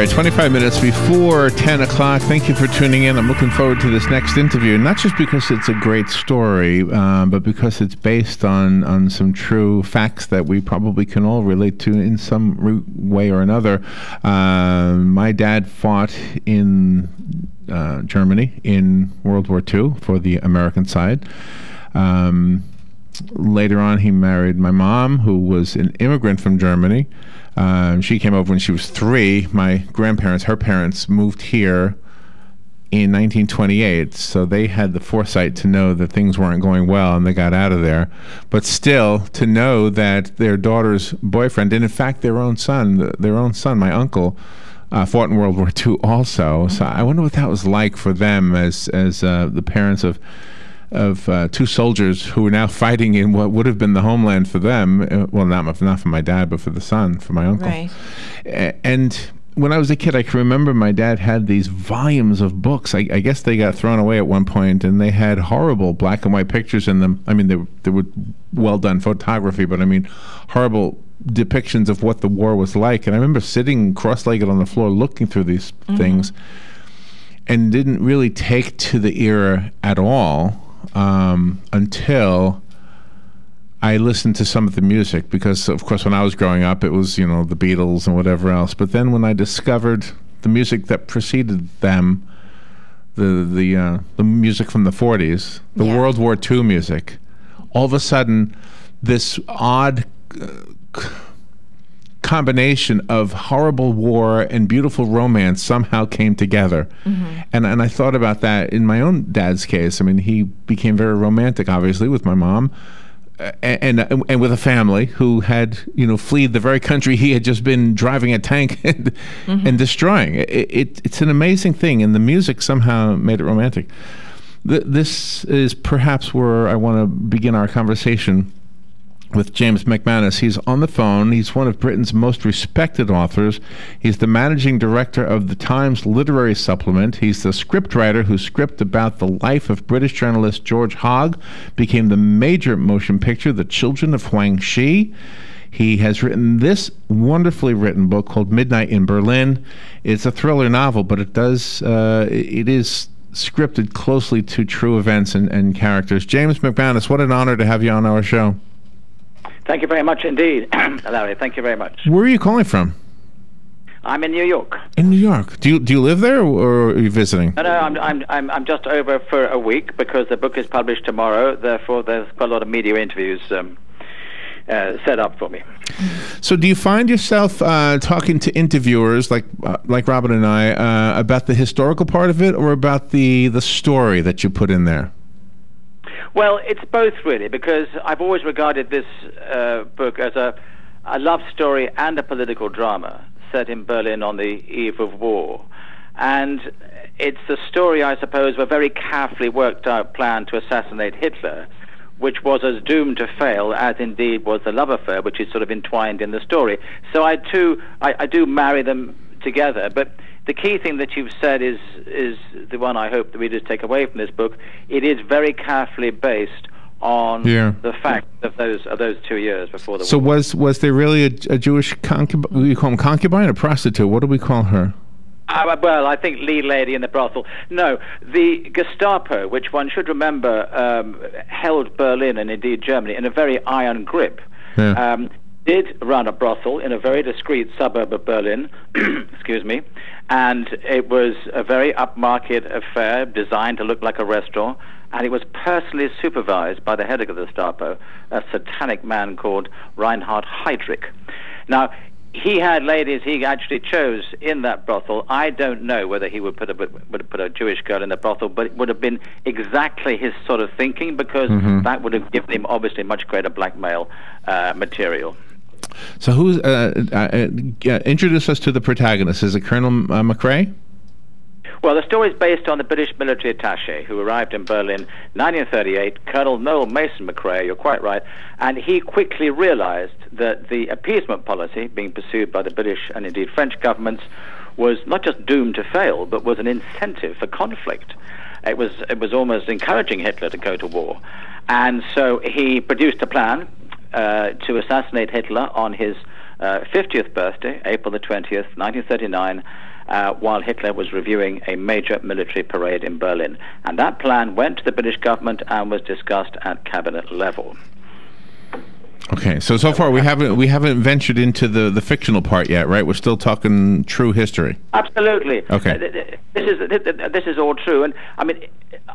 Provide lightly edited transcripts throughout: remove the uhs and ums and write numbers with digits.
right, 25 minutes before 10 o'clock. Thank you for tuning in. I'm looking forward to this next interview, not just because it's a great story, but because it's based on some true facts that we probably can all relate to in some way or another. My dad fought in Germany in World War II for the American side. Later on, he married my mom, who was an immigrant from Germany. She came over when she was 3. My grandparents, her parents, moved here in 1928, so they had the foresight to know that things weren't going well, and they got out of there. But still, to know that their daughter's boyfriend, and in fact their own son, my uncle, fought in World War II also. So I wonder what that was like for them as the parents of 2 soldiers who are now fighting in what would have been the homeland for them. Well, not for my dad, but for the son, for my uncle. Right. And when I was a kid, I can remember my dad had these volumes of books. I guess they got thrown away at one point, and they had horrible black and white pictures in them. I mean, they were well done photography, but I mean, horrible depictions of what the war was like. And I remember sitting cross-legged on the floor looking through these things, and didn't really take to the era at all. Until I listened to some of the music, because of course when I was growing up it was, the Beatles and whatever else. But then when I discovered the music that preceded them, the music from the 40s, the World War II music, all of a sudden this odd combination of horrible war and beautiful romance somehow came together. And I thought about that in my own dad's case. I mean, he became very romantic, obviously, with my mom, and with a family who had, fled the very country he had just been driving a tank and destroying. It's an amazing thing, and the music somehow made it romantic. This is perhaps where I want to begin our conversation with James MacManus. He's on the phone. He's one of Britain's most respected authors. He's the managing director of the Times Literary Supplement. He's the scriptwriter whose script about the life of British journalist George Hogg became the major motion picture, The Children of Huang Shi. He has written this wonderfully written book called Midnight in Berlin. It's a thriller novel, but it is scripted closely to true events and characters. James MacManus, what an honor to have you on our show. Thank you very much indeed, Larry. Thank you very much. Where are you calling from? I'm in New York. In New York. Do you live there, or are you visiting? No, I'm just over for a week because the book is published tomorrow. Therefore, there's quite a lot of media interviews set up for me. So, do you find yourself talking to interviewers like Robin and I about the historical part of it, or about the story that you put in there? Well, it's both, really, because I've always regarded this book as a love story and a political drama set in Berlin on the eve of war. And it's the story, I suppose, of a very carefully worked-out plan to assassinate Hitler, which was as doomed to fail as indeed was the love affair, which is sort of entwined in the story. So I do marry them together. But the key thing that you've said is the one I hope the readers take away from this book. It is very carefully based on the fact of those 2 years before the war. So was there really a Jewish concubine? We call them concubine or prostitute? What do we call her? Well, I think lead lady in the brothel. No, the Gestapo, which one should remember, held Berlin and indeed Germany in a very iron grip. Did run a brothel in a very discreet suburb of Berlin, excuse me, and it was a very upmarket affair designed to look like a restaurant, and it was personally supervised by the head of the Gestapo, a satanic man called Reinhard Heydrich. Now, he had ladies he actually chose in that brothel. I don't know whether he would put a Jewish girl in the brothel, but it would have been exactly his sort of thinking, because that would have given him obviously much greater blackmail material. So who's introduce us to the protagonist? Is it Colonel McRae? Well, the story is based on the British military attaché who arrived in Berlin 1938, Colonel Noel Mason McRae, you're quite right, and he quickly realized that the appeasement policy being pursued by the British and indeed French governments was not just doomed to fail, but was an incentive for conflict. It was almost encouraging Hitler to go to war. And so he produced a plan to assassinate Hitler on his 50th birthday, April the 20th, 1939, while Hitler was reviewing a major military parade in Berlin. And that plan went to the British government and was discussed at cabinet level. Okay, so far we haven't ventured into the fictional part yet, right? We're still talking true history. Absolutely. Okay. This is all true, and I mean,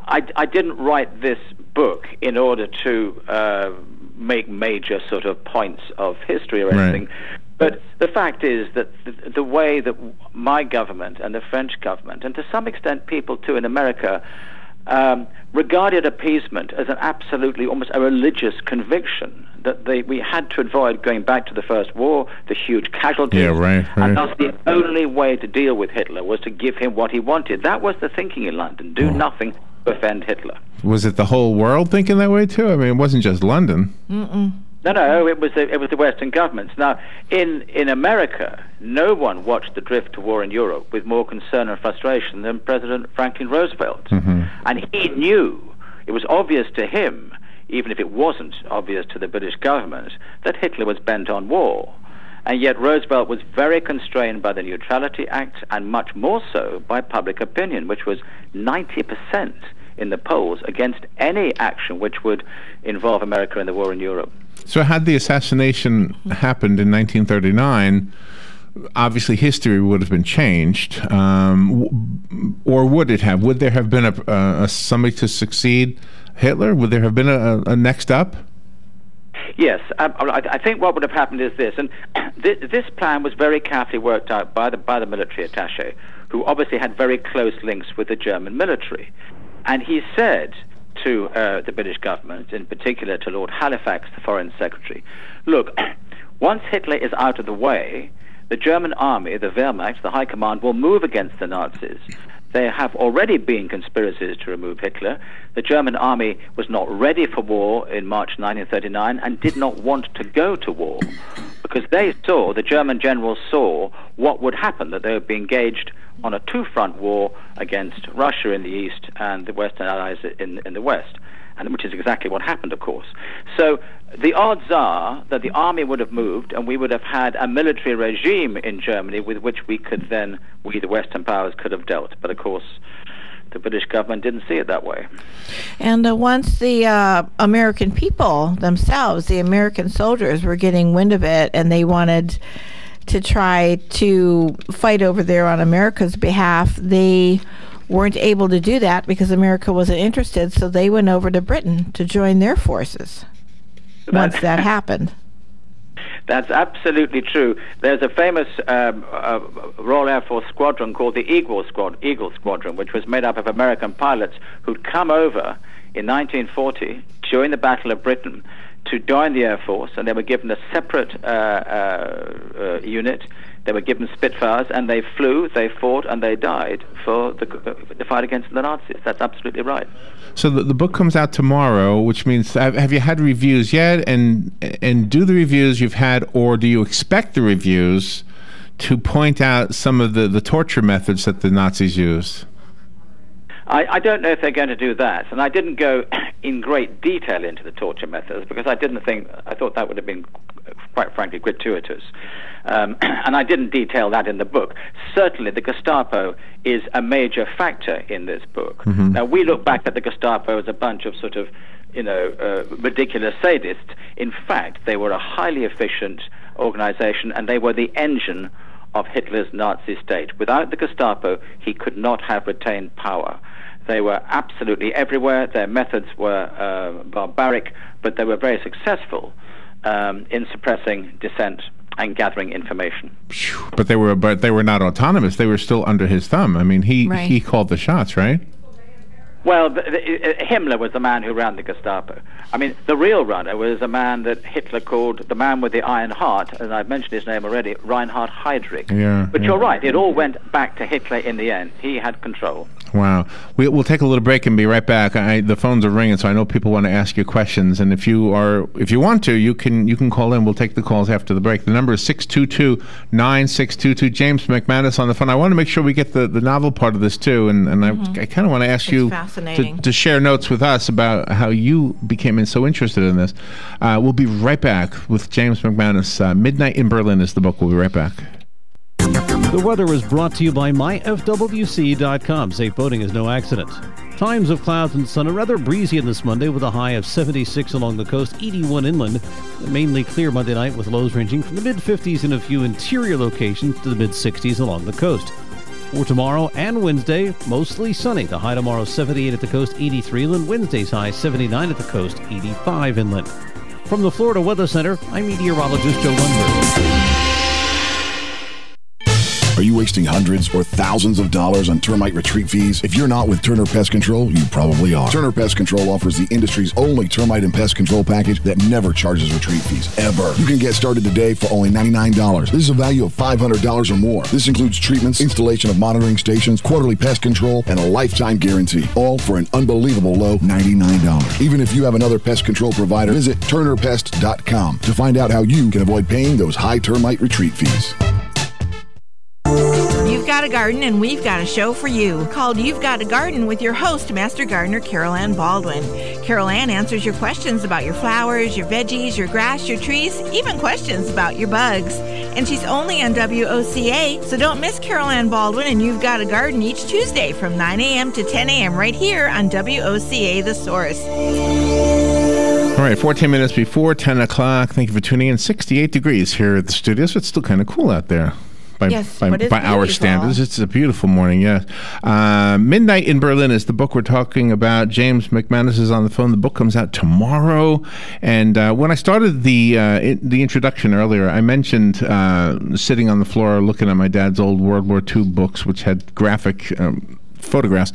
I didn't write this book in order to make major sort of points of history or anything. Right. But the fact is that the way that my government and the French government, and to some extent people too in America, regarded appeasement as an absolutely almost a religious conviction that we had to avoid going back to the First War, the huge casualties, and thus the only way to deal with Hitler was to give him what he wanted. That was the thinking in London: do nothing to offend Hitler. Was it the whole world thinking that way too? I mean, it wasn't just London. No, it was the Western governments. Now, in America, no one watched the drift to war in Europe with more concern and frustration than President Franklin Roosevelt. And he knew, it was obvious to him, even if it wasn't obvious to the British government, that Hitler was bent on war. And yet Roosevelt was very constrained by the Neutrality Act, and much more so by public opinion, which was 90% in the polls against any action which would involve America in the war in Europe. So had the assassination happened in 1939, obviously history would have been changed, or would it have? Would there have been somebody to succeed Hitler? Would there have been a next up? Yes, I think what would have happened is this, and this plan was very carefully worked out by the military attaché, who obviously had very close links with the German military. And he said to the British government, in particular to Lord Halifax, the Foreign Secretary, look, once Hitler is out of the way, the German army, the Wehrmacht, the High Command, will move against the Nazis. There have already been conspiracies to remove Hitler. The German army was not ready for war in March 1939 and did not want to go to war because the German generals saw what would happen, that they would be engaged on a two-front war against Russia in the east and the Western Allies in the west, and which is exactly what happened, of course. So the odds are that the army would have moved and we would have had a military regime in Germany with which we, the Western powers, could have dealt. But of course, the British government didn't see it that way. And once the American people themselves, the American soldiers, were getting wind of it, and they wanted to try to fight over there on America's behalf, they weren't able to do that because America wasn't interested, so they went over to Britain to join their forces once that happened. That's absolutely true. There's a famous Royal Air Force squadron called the Eagle Squadron, which was made up of American pilots who'd come over in 1940 during the Battle of Britain to join the Air Force, and they were given a separate unit. They were given Spitfires, and they flew, they fought, and they died for the fight against the Nazis. That's absolutely right. So the book comes out tomorrow, which means, have you had reviews yet? And do the reviews you've had, or do you expect the reviews to point out some of the torture methods that the Nazis used? I don't know if they're going to do that, and I didn't go in great detail into the torture methods because I thought that would have been, quite frankly, gratuitous. And I didn't detail that in the book. Certainly the Gestapo is a major factor in this book. Now, we look back at the Gestapo as a bunch of sort of, ridiculous sadists. In fact, they were a highly efficient organization, and they were the engine of Hitler's Nazi state. Without the Gestapo, he could not have retained power. They were absolutely everywhere. Their methods were barbaric, but they were very successful in suppressing dissent and gathering information. But they were not autonomous. They were still under his thumb. I mean, he called the shots, right? Well, Himmler was the man who ran the Gestapo. I mean, the real runner was a man that Hitler called the man with the iron heart, and I've mentioned his name already, Reinhard Heydrich. Yeah, but you're right, it all went back to Hitler in the end. He had control. Wow. We'll take a little break and be right back. The phones are ringing, so I know people want to ask you questions, and if you want to, you can call in. We'll take the calls after the break. The number is 622-9622. James MacManus on the phone. I want to make sure we get the novel part of this too, and I kind of want to ask you to share notes with us about how you became so interested in this. We'll be right back with James MacManus. Midnight in Berlin is the book. We'll be right back. The weather was brought to you by myfwc.com. Safe boating is no accident. Times of clouds and sun are rather breezy on this Monday with a high of 76 along the coast, 81 inland. Mainly clear Monday night with lows ranging from the mid-50s in a few interior locations to the mid-60s along the coast. For tomorrow and Wednesday, mostly sunny. The high tomorrow 78 at the coast, 83 inland. Wednesday's high 79 at the coast, 85 inland. From the Florida Weather Center, I'm meteorologist Joe Lundberg. Are you wasting hundreds or thousands of dollars on termite retreat fees? If you're not with Turner Pest Control, you probably are. Turner Pest Control offers the industry's only termite and pest control package that never charges retreat fees, ever. You can get started today for only $99. This is a value of $500 or more. This includes treatments, installation of monitoring stations, quarterly pest control, and a lifetime guarantee, all for an unbelievable low $99. Even if you have another pest control provider, visit turnerpest.com to find out how you can avoid paying those high termite retreat fees. You've got a garden and we've got a show for you called You've Got a Garden with your host, Master Gardener Carol Ann Baldwin. Carol Ann answers your questions about your flowers, your veggies, your grass, your trees, even questions about your bugs. And she's only on WOCA, so don't miss Carol Ann Baldwin and You've Got a Garden each Tuesday from 9 a.m. to 10 a.m. right here on WOCA The Source. All right, 14 minutes before 10 o'clock. Thank you for tuning in. 68 degrees here at the studio, so it's still kind of cool out there. By our standards. It's a beautiful morning, yes. Midnight in Berlin is the book we're talking about. James MacManus is on the phone. The book comes out tomorrow. And when I started the introduction earlier, I mentioned sitting on the floor looking at my dad's old World War II books, which had graphic photographs,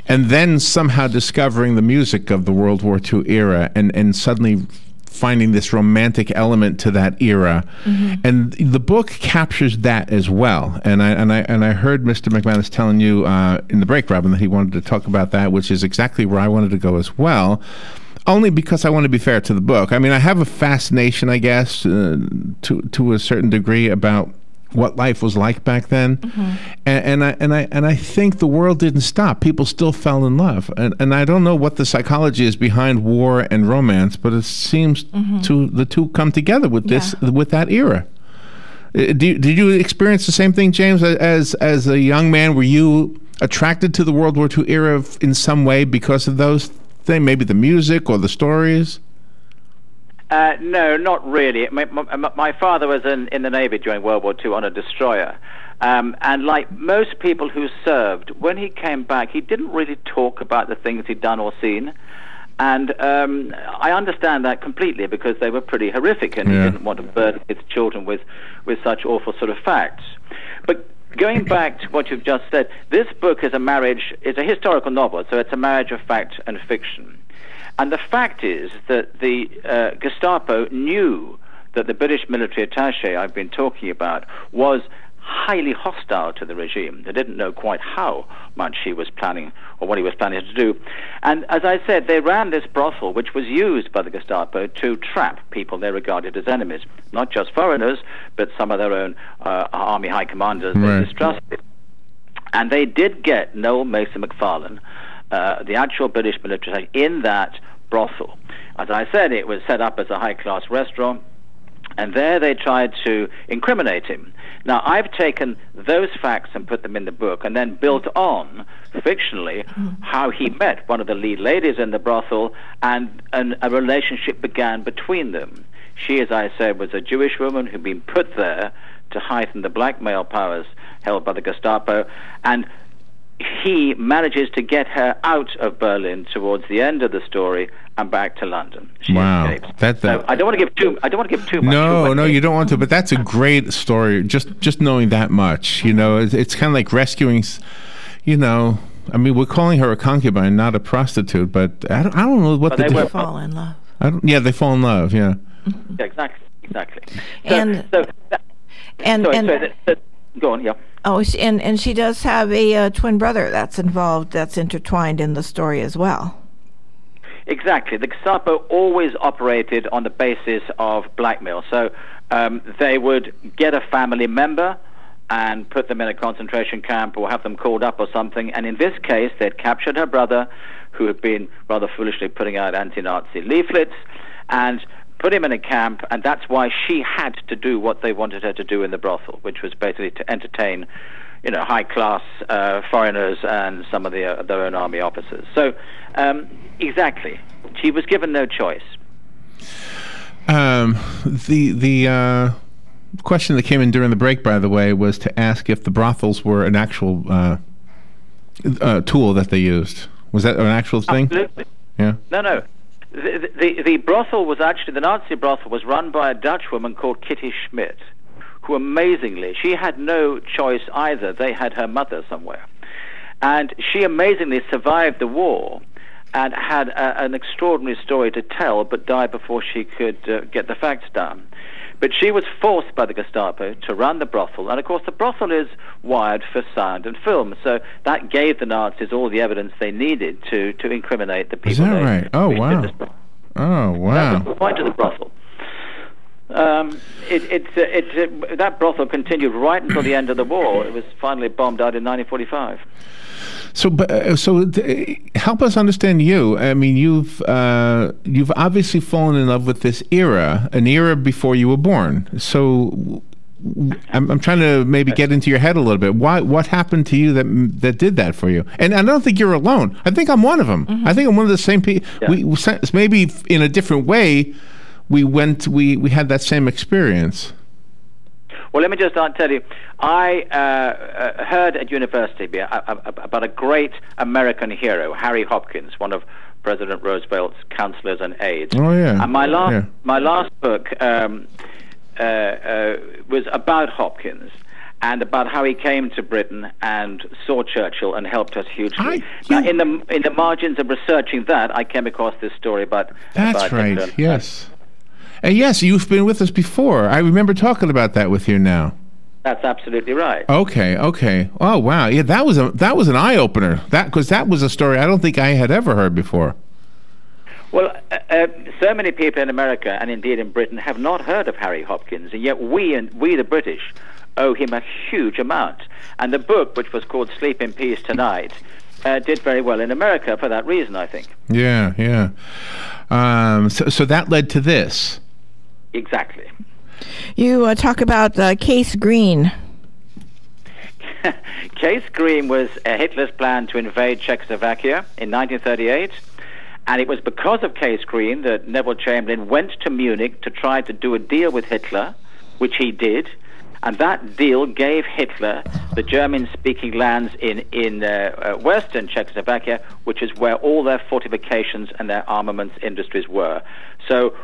and then somehow discovering the music of the World War II era and suddenly finding this romantic element to that era. Mm-hmm. And the book captures that as well. And I heard Mr. MacManus telling you in the break, Robin, that he wanted to talk about that, which is exactly where I wanted to go as well. Only because I want to be fair to the book. I mean, I have a fascination, I guess, to a certain degree about what life was like back then. Mm-hmm. And I think the world didn't stop. People still fell in love. And I don't know what the psychology is behind war and romance, but it seems the two come together with with that era. Did you experience the same thing, James, as a young man? Were you attracted to the World War II era in some way because of those things, maybe the music or the stories? No, not really. My father was in the Navy during World War II on a destroyer. And like most people who served, when he came back, he didn't really talk about the things he'd done or seen. And I understand that completely because they were pretty horrific, and he didn't want to burden his children with such awful sort of facts. But going back to what you've just said, this book is a historical novel, so it's a marriage of fact and fiction. And the fact is that the Gestapo knew that the British military attaché I've been talking about was highly hostile to the regime. They didn't know quite how much he was planning or what he was planning to do. And as I said, they ran this brothel which was used by the Gestapo to trap people they regarded as enemies, not just foreigners, but some of their own army high commanders they distrusted. And they did get Noel Mason McFarlane, the actual British military, in that brothel. As I said, it was set up as a high-class restaurant, and there they tried to incriminate him. Now, I've taken those facts and put them in the book, and then built on, fictionally, how he met one of the lead ladies in the brothel, and a relationship began between them. She, as I said, was a Jewish woman who'd been put there to heighten the blackmail powers held by the Gestapo, and he manages to get her out of Berlin towards the end of the story and back to London. She escapes. So I don't want to give too much. No, you don't want to. But that's a great story. Just knowing that much, it's kind of like rescuing. I mean, we're calling her a concubine, not a prostitute. But I don't know what they fall in love. They fall in love. Yeah. Yeah, exactly. Go on, yeah. Oh, and she does have a twin brother that's involved, that's intertwined in the story as well. Exactly. The Gestapo always operated on the basis of blackmail. So they would get a family member and put them in a concentration camp or have them called up or something. And in this case, they'd captured her brother, who had been rather foolishly putting out anti-Nazi leaflets, and put him in a camp, and that's why she had to do what they wanted her to do in the brothel, which was basically to entertain, high-class foreigners and some of their own army officers. So, exactly, she was given no choice. The question that came in during the break, by the way, was to ask if the brothels were an actual tool that they used. Was that an actual thing? Absolutely. Yeah. No. The brothel was actually, the Nazi brothel was run by a Dutch woman called Kitty Schmidt, who amazingly, she had no choice either. They had her mother somewhere. And she amazingly survived the war and had an extraordinary story to tell, but died before she could get the facts down. But she was forced by the Gestapo to run the brothel, and of course the brothel is wired for sound and film, so that gave the Nazis all the evidence they needed to incriminate the people. Is that right? Oh, wow. Oh, wow. That was the point of the brothel. That brothel continued right until the end of the war. It was finally bombed out in 1945. So help us understand you. I mean, you've obviously fallen in love with this era, an era before you were born. So I'm trying to maybe get into your head a little bit. What happened to you that did that for you? And I don't think you're alone. I think I'm one of them. Mm-hmm. I think I'm one of the same people. Yeah. We maybe in a different way. We had that same experience. Well, let me just tell you, I heard at university about a great American hero, Harry Hopkins, one of President Roosevelt's counselors and aides. Oh, yeah. And my last book was about Hopkins and about how he came to Britain and saw Churchill and helped us hugely. Now, in the margins of researching that, I came across this story about... That's right, Hitler. Yes. Yes, you've been with us before. I remember talking about that with you now. That's absolutely right. Okay. Oh, wow. Yeah, that was an eye-opener. Because that was a story I don't think I had ever heard before. Well, so many people in America, and indeed in Britain, have not heard of Harry Hopkins, and yet we the British, owe him a huge amount. And the book, which was called Sleep in Peace Tonight, did very well in America for that reason, I think. Yeah. So that led to this. Exactly. You talk about Case Green. Case Green was Hitler's plan to invade Czechoslovakia in 1938, and it was because of Case Green that Neville Chamberlain went to Munich to try to do a deal with Hitler, which he did, and that deal gave Hitler the German-speaking lands in western Czechoslovakia, which is where all their fortifications and their armaments industries were. So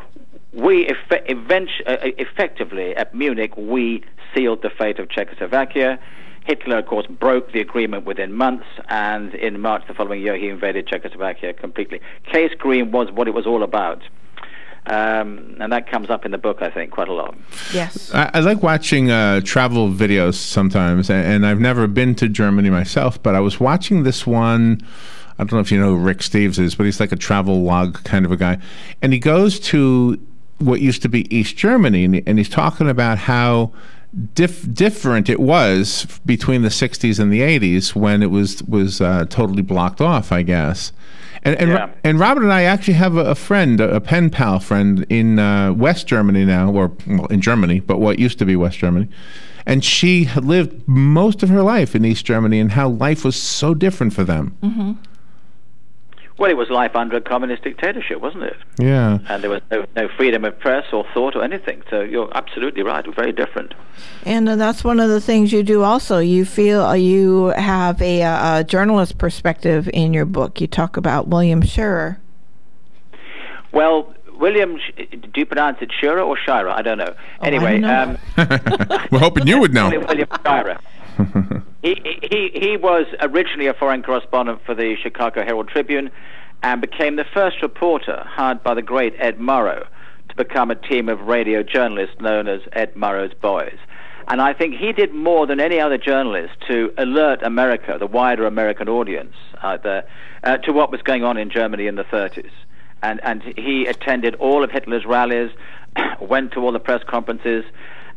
we effectively, at Munich, we sealed the fate of Czechoslovakia. Hitler, of course, broke the agreement within months, and in March the following year, he invaded Czechoslovakia completely. Case Green was what it was all about. And that comes up in the book, I think, quite a lot. Yes. I like watching travel videos sometimes, and I've never been to Germany myself, but I was watching this one. I don't know if you know who Rick Steves is, but he's like a travel log kind of a guy. And he goes to what used to be East Germany, and he's talking about how different it was between the 60s and the 80s when it was totally blocked off, I guess. And Robert and I actually have a friend, a pen pal friend in West Germany now, or in Germany, but what used to be West Germany. And she had lived most of her life in East Germany, and how life was so different for them. Mm-hmm. Well, it was life under a communist dictatorship, wasn't it? Yeah. And there was no freedom of press or thought or anything. So you're absolutely right. It was very different. And that's one of the things you do also. You feel you have a journalist perspective in your book. You talk about William Scherer. Well, William, do you pronounce it Scherer or Scherer? I don't know. Anyway. I don't know. We're hoping you would know. William Scherer. He was originally a foreign correspondent for the Chicago Herald Tribune and became the first reporter hired by the great Ed Murrow to become a team of radio journalists known as Ed Murrow's Boys. And I think he did more than any other journalist to alert America, the wider American audience out there, to what was going on in Germany in the 30s. And he attended all of Hitler's rallies, went to all the press conferences.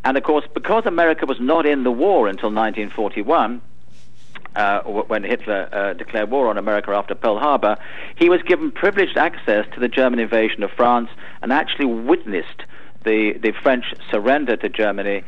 And, of course, because America was not in the war until 1941, when Hitler declared war on America after Pearl Harbor, he was given privileged access to the German invasion of France and actually witnessed the French surrender to Germany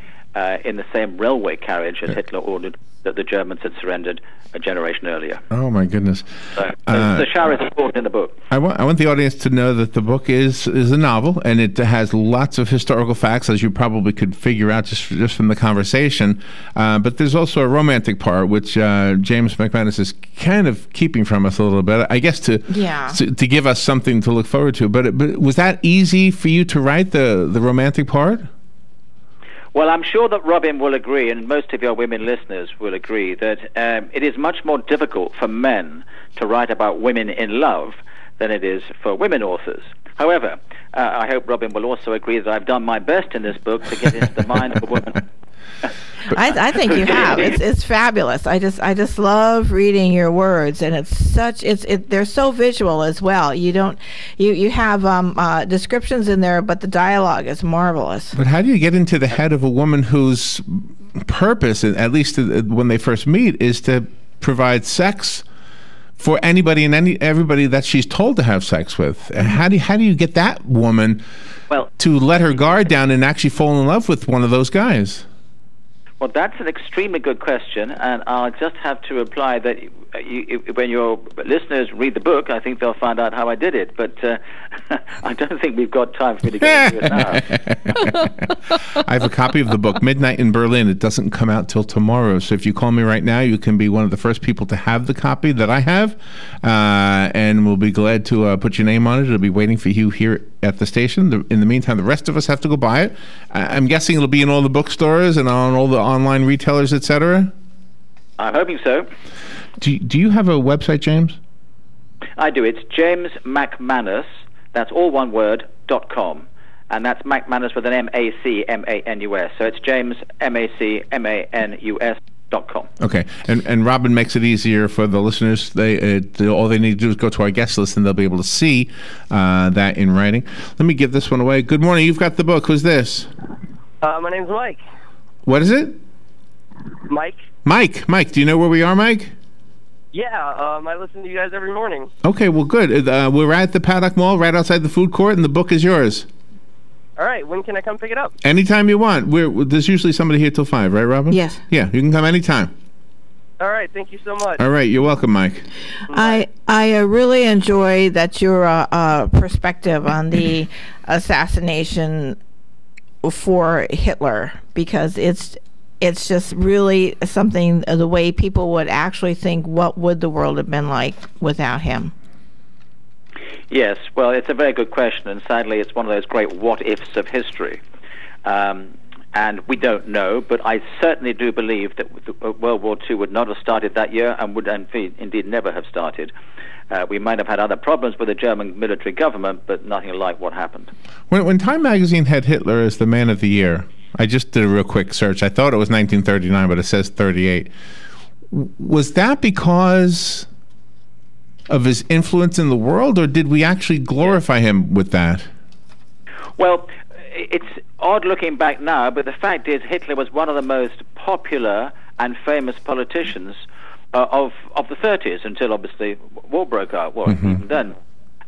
in the same railway carriage as Hitler ordered that the Germans had surrendered a generation earlier. Oh, my goodness. So the shower is important in the book. I want the audience to know that the book is a novel, and it has lots of historical facts, as you probably could figure out just from the conversation. But there's also a romantic part, which James MacManus is kind of keeping from us a little bit, I guess, to give us something to look forward to. But was that easy for you to write, the romantic part? Well, I'm sure that Robin will agree, and most of your women listeners will agree, that it is much more difficult for men to write about women in love than it is for women authors. However, I hope Robin will also agree that I've done my best in this book to get into the mind of a woman. I think you have. It's fabulous. I just love reading your words, and they're so visual as well. You have descriptions in there, but the dialogue is marvelous. But how do you get into the head of a woman whose purpose, at least when they first meet, is to provide sex for anybody and everybody that she's told to have sex with? How do you get that woman to let her guard down and actually fall in love with one of those guys? Well, that's an extremely good question, and I'll just have to reply that when your listeners read the book, I think they'll find out how I did it, but I don't think we've got time for me to go into it now. I have a copy of the book, Midnight in Berlin. It doesn't come out till tomorrow, so if you call me right now, you can be one of the first people to have the copy that I have, and we'll be glad to put your name on it. It'll be waiting for you here at the station. In the meantime, the rest of us have to go buy it. I'm guessing it'll be in all the bookstores and on all the online retailers, etc.? I'm hoping so. Do you have a website, James? I do. It's James MacManus, that's all one word, .com. And that's MacManus with an M-A-C-M-A-N-U-S. So it's James, M-A-C-M-A-N-U-S.com. Okay. And Robin makes it easier for the listeners. All they need to do is go to our guest list, and they'll be able to see that in writing. Let me give this one away. Good morning. You've got the book. Who's this? My name's Mike. What is it? Mike. Mike, do you know where we are, Mike? Yeah, I listen to you guys every morning. Okay, well, good. We're at the Paddock Mall, right outside the food court, and the book is yours. All right, when can I come pick it up? Anytime you want. There's usually somebody here till 5, right, Robin? Yes. Yeah, you can come anytime. All right, thank you so much. All right, you're welcome, Mike. I really enjoy that your perspective on the assassination for Hitler, because it's just really something, the way people would actually think, what would the world have been like without him? Yes, well, it's a very good question, and sadly it's one of those great what-ifs of history. And we don't know, but I certainly do believe that World War II would not have started that year, and would indeed never have started. We might have had other problems with the German military government, but nothing like what happened. When Time Magazine had Hitler as the Man of the Year, I just did a real quick search. I thought it was 1939, but it says 38. Was that because of his influence in the world, or did we actually glorify him with that? Well, it's odd looking back now, but the fact is Hitler was one of the most popular and famous politicians of the 30s, until obviously war broke out. Well, even then.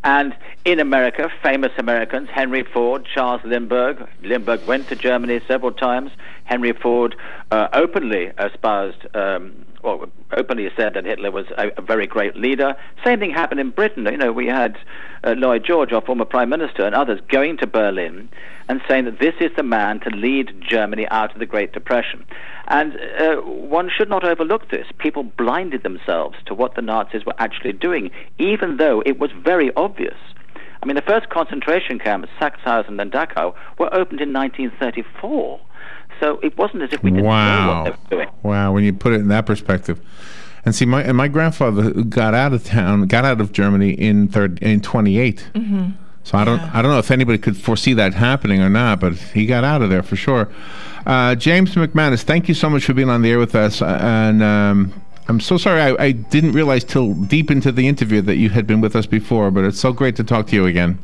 And in America, famous Americans, Henry Ford, Charles Lindbergh. Lindbergh went to Germany several times. Henry Ford openly espoused, openly said that Hitler was a very great leader. Same thing happened in Britain. You know, we had Lloyd George, our former Prime Minister, and others going to Berlin and saying that this is the man to lead Germany out of the Great Depression. And one should not overlook this. People blinded themselves to what the Nazis were actually doing, even though it was very obvious. I mean, the first concentration camps, Sachsenhausen and Dachau, were opened in 1934. So it wasn't as if we didn't know what they were doing. Wow, when you put it in that perspective. And see, my grandfather got out of Germany in 28. Mm-hmm. So I don't know if anybody could foresee that happening or not, but he got out of there for sure. James MacManus, thank you so much for being on the air with us. And I'm so sorry I didn't realize till deep into the interview that you had been with us before, but it's so great to talk to you again.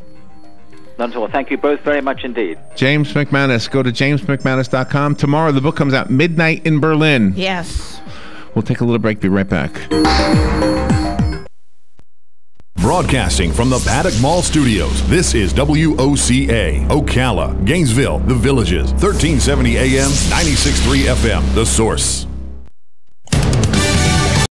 Not at all. Thank you both very much indeed. James MacManus. Go to jamesmacmanus.com. Tomorrow the book comes out, Midnight in Berlin. Yes. We'll take a little break. Be right back. Broadcasting from the Paddock Mall Studios, this is WOCA, Ocala, Gainesville, The Villages, 1370 AM, 96.3 FM, The Source.